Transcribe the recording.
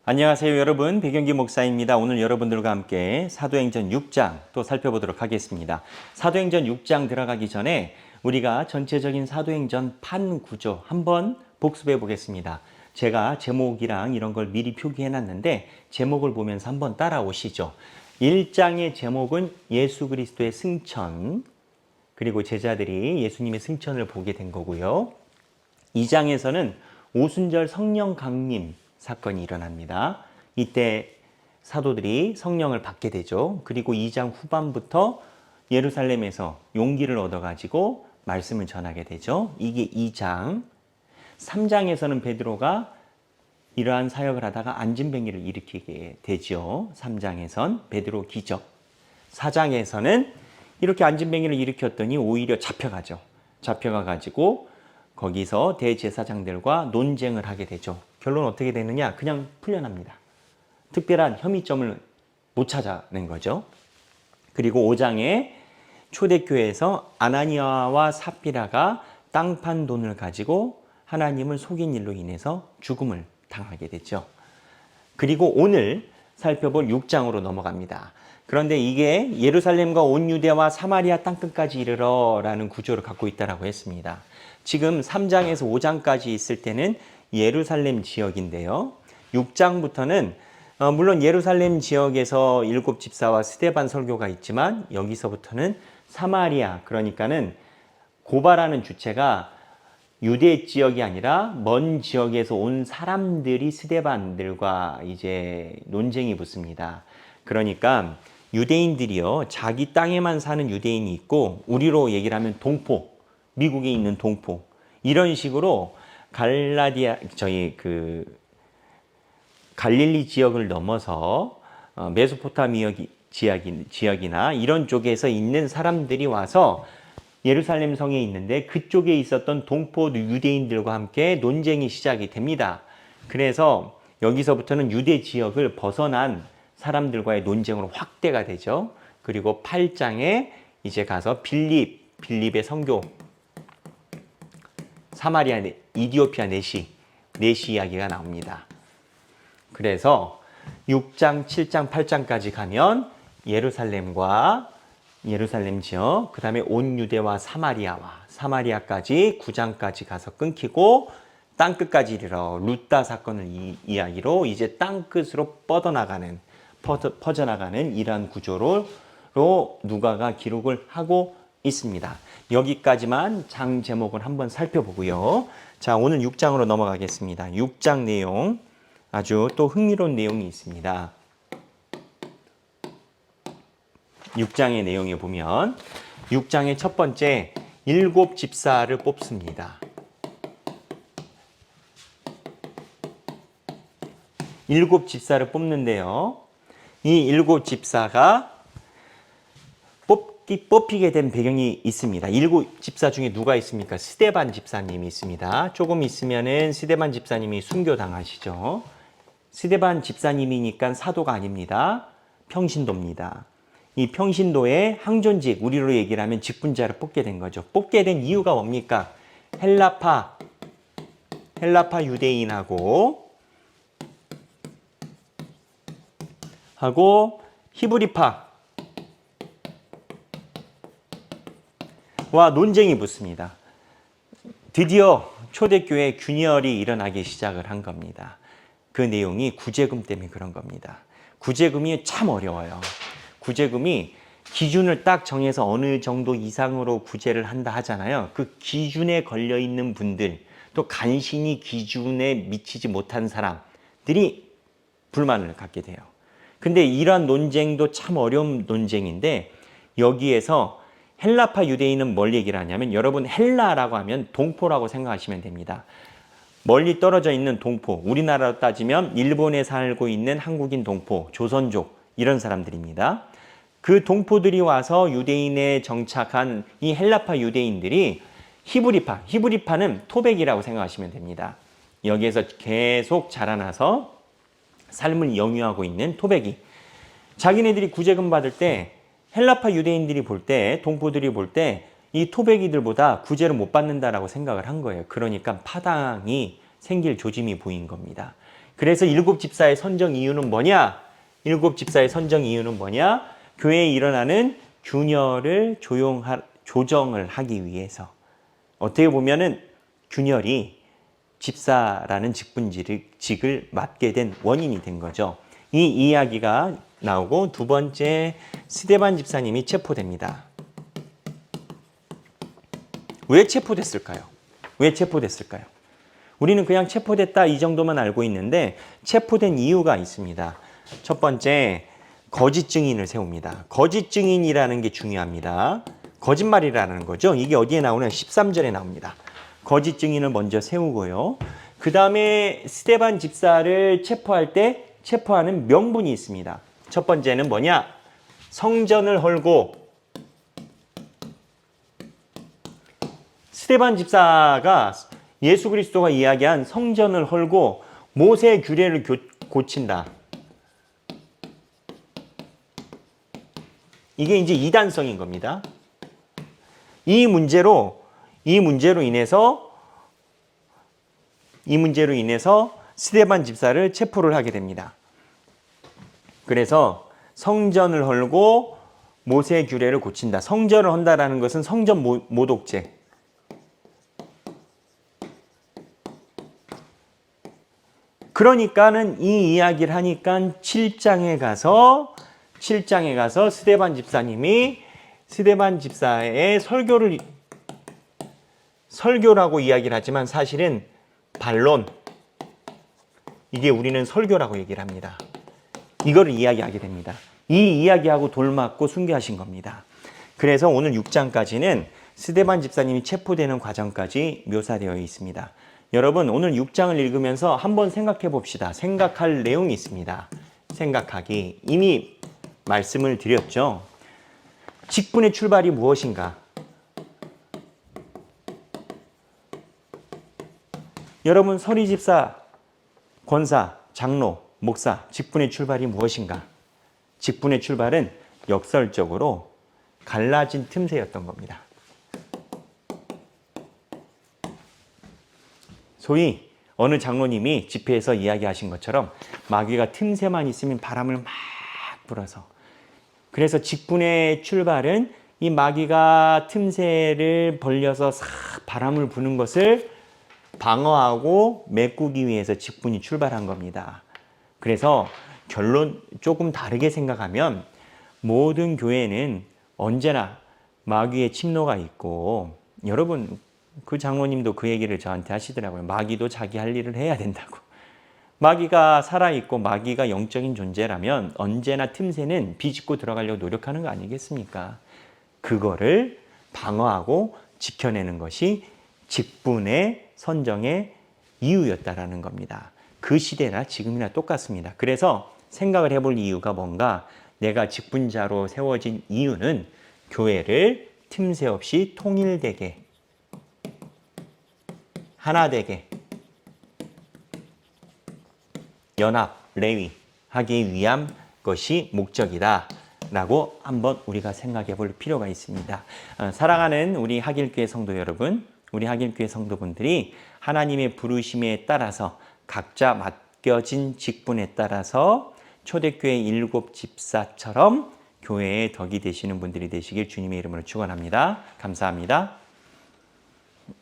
안녕하세요 여러분, 백영기 목사입니다. 오늘 여러분들과 함께 사도행전 6장 또 살펴보도록 하겠습니다. 사도행전 6장 들어가기 전에 우리가 전체적인 사도행전 판 구조 한번 복습해 보겠습니다. 제가 제목이랑 이런 걸 미리 표기해 놨는데 제목을 보면서 한번 따라오시죠. 1장의 제목은 예수 그리스도의 승천, 그리고 제자들이 예수님의 승천을 보게 된 거고요. 2장에서는 오순절 성령 강림 사건이 일어납니다. 이때 사도들이 성령을 받게 되죠. 그리고 2장 후반부터 예루살렘에서 용기를 얻어가지고 말씀을 전하게 되죠. 이게 2장. 3장에서는 베드로가 이러한 사역을 하다가 안진뱅이를 일으키게 되죠. 3장에선 베드로 기적. 4장에서는 이렇게 안진뱅이를 일으켰더니 오히려 잡혀가죠. 잡혀가가지고 거기서 대제사장들과 논쟁을 하게 되죠. 결론 어떻게 되느냐? 그냥 풀려납니다. 특별한 혐의점을 못 찾아낸 거죠. 그리고 5장에 초대교회에서 아나니아와 삽비라가 땅 판 돈을 가지고 하나님을 속인 일로 인해서 죽음을 당하게 됐죠. 그리고 오늘 살펴볼 6장으로 넘어갑니다. 그런데 이게 예루살렘과 온 유대와 사마리아 땅끝까지 이르러라는 구조를 갖고 있다고 했습니다. 지금 3장에서 5장까지 있을 때는 예루살렘 지역인데요. 6장부터는 물론 예루살렘 지역에서 7 집사와 스데반 설교가 있지만 여기서부터는 사마리아, 그러니까는 고발하는 주체가 유대 지역이 아니라 먼 지역에서 온 사람들이 스데반들과 이제 논쟁이 붙습니다. 그러니까 유대인들이요, 자기 땅에만 사는 유대인이 있고, 우리로 얘기를 하면 동포, 미국에 있는 동포, 이런 식으로 갈릴리 지역을 넘어서 메소포타미아 지역이나 이런 쪽에서 있는 사람들이 와서 예루살렘 성에 있는데 그쪽에 있었던 동포 유대인들과 함께 논쟁이 시작이 됩니다. 그래서 여기서부터는 유대 지역을 벗어난 사람들과의 논쟁으로 확대가 되죠. 그리고 8장에 이제 가서 빌립의 선교, 사마리아, 이디오피아 내시 이야기가 나옵니다. 그래서 6장, 7장, 8장까지 가면 예루살렘 지역, 그 다음에 온 유대와 사마리아까지 9장까지 가서 끊기고 땅끝까지 이르러 루다 사건을 이야기로 이제 땅끝으로 퍼져나가는 이러한 구조로 누가가 기록을 하고 있습니다. 여기까지만 장 제목을 한번 살펴보고요. 자, 오늘 6장으로 넘어가겠습니다. 6장 내용, 아주 또 흥미로운 내용이 있습니다. 6장의 내용에 보면 6장의 첫 번째 7 집사를 뽑습니다. 7 집사를 뽑는데요. 이 7 집사가 뽑히게 된 배경이 있습니다. 7 집사 중에 누가 있습니까? 스데반 집사님이 있습니다. 조금 있으면은 스데반 집사님이 순교당하시죠. 스데반 집사님이니까 사도가 아닙니다. 평신도입니다. 이 평신도의 항존직, 우리로 얘기를 하면 직분자를 뽑게 된 거죠. 뽑게 된 이유가 뭡니까? 헬라파 유대인하고 히브리파와 논쟁이 붙습니다. 드디어 초대교회 균열이 일어나기 시작을 한 겁니다. 그 내용이 구제금 때문에 그런 겁니다. 구제금이 참 어려워요. 구제금이 기준을 딱 정해서 어느 정도 이상으로 구제를 한다 하잖아요. 그 기준에 걸려 있는 분들, 또 간신히 기준에 미치지 못한 사람들이 불만을 갖게 돼요. 근데 이러한 논쟁도 참 어려운 논쟁인데, 여기에서 헬라파 유대인은 뭘 얘기를 하냐면, 여러분 헬라라고 하면 동포라고 생각하시면 됩니다. 멀리 떨어져 있는 동포, 우리나라로 따지면 일본에 살고 있는 한국인 동포, 조선족, 이런 사람들입니다. 그 동포들이 와서 유대인에 정착한 이 헬라파 유대인들이 히브리파는 토백이라고 생각하시면 됩니다. 여기에서 계속 자라나서 삶을 영위하고 있는 토백이, 자기네들이 구제금 받을 때 헬라파 유대인들이 볼 때, 동포들이 볼 때 이 토백이들보다 구제를 못 받는다라고 생각을 한 거예요. 그러니까 파당이 생길 조짐이 보인 겁니다. 그래서 일곱 집사의 선정 이유는 뭐냐? 일곱 집사의 선정 이유는 뭐냐? 교회에 일어나는 균열을 조정을 하기 위해서. 어떻게 보면은 균열이 집사라는 직분직을 맡게 된 원인이 된 거죠. 이 이야기가 나오고 두 번째, 스데반 집사님이 체포됩니다. 왜 체포됐을까요? 왜 체포됐을까요? 우리는 그냥 체포됐다 이 정도만 알고 있는데 체포된 이유가 있습니다. 첫 번째, 거짓 증인을 세웁니다. 거짓 증인이라는 게 중요합니다. 거짓말이라는 거죠. 이게 어디에 나오냐? 13절에 나옵니다. 거짓 증인을 먼저 세우고요. 그 다음에 스데반 집사를 체포할 때 체포하는 명분이 있습니다. 첫 번째는 뭐냐? 성전을 헐고, 스데반 집사가 예수 그리스도가 이야기한 성전을 헐고 모세 규례를 고친다. 이게 이제 이단성인 겁니다. 이 문제로 인해서 스데반 집사를 체포를 하게 됩니다. 그래서 성전을 헐고 모세 규례를 고친다. 성전을 헌다라는 것은 성전 모독죄. 그러니까는 이 이야기를 하니까 7장에 가서 스데반 집사의 설교라고 이야기를 하지만 사실은 반론, 이게 우리는 설교라고 얘기를 합니다. 이거를 이야기하게 됩니다. 이 이야기하고 돌맞고 순교하신 겁니다. 그래서 오늘 6장까지는 스데반 집사님이 체포되는 과정까지 묘사되어 있습니다. 여러분, 오늘 6장을 읽으면서 한번 생각해 봅시다. 생각할 내용이 있습니다. 생각하기. 이미 말씀을 드렸죠. 직분의 출발이 무엇인가? 여러분, 서리집사, 권사, 장로, 목사, 직분의 출발이 무엇인가? 직분의 출발은 역설적으로 갈라진 틈새였던 겁니다. 소위 어느 장로님이 집회에서 이야기하신 것처럼 마귀가 틈새만 있으면 바람을 막 불어서, 그래서 직분의 출발은 이 마귀가 틈새를 벌려서 싹 바람을 부는 것을 방어하고 메꾸기 위해서 직분이 출발한 겁니다. 그래서 결론 조금 다르게 생각하면 모든 교회는 언제나 마귀의 침노가 있고, 여러분 그 장로님도 그 얘기를 저한테 하시더라고요. 마귀도 자기 할 일을 해야 된다고. 마귀가 살아있고 마귀가 영적인 존재라면 언제나 틈새는 비집고 들어가려고 노력하는 거 아니겠습니까? 그거를 방어하고 지켜내는 것이 직분의 선정의 이유였다라는 겁니다. 그 시대나 지금이나 똑같습니다. 그래서 생각을 해볼 이유가 뭔가, 내가 직분자로 세워진 이유는 교회를 틈새 없이 통일되게, 하나되게, 연합, 레위하기 위한 것이 목적이다 라고 한번 우리가 생각해 볼 필요가 있습니다. 사랑하는 우리 하길교회 성도 여러분, 우리 하길교회 성도분들이 하나님의 부르심에 따라서 각자 맡겨진 직분에 따라서 초대교회 7 집사처럼 교회의 덕이 되시는 분들이 되시길 주님의 이름으로 축원합니다. 감사합니다.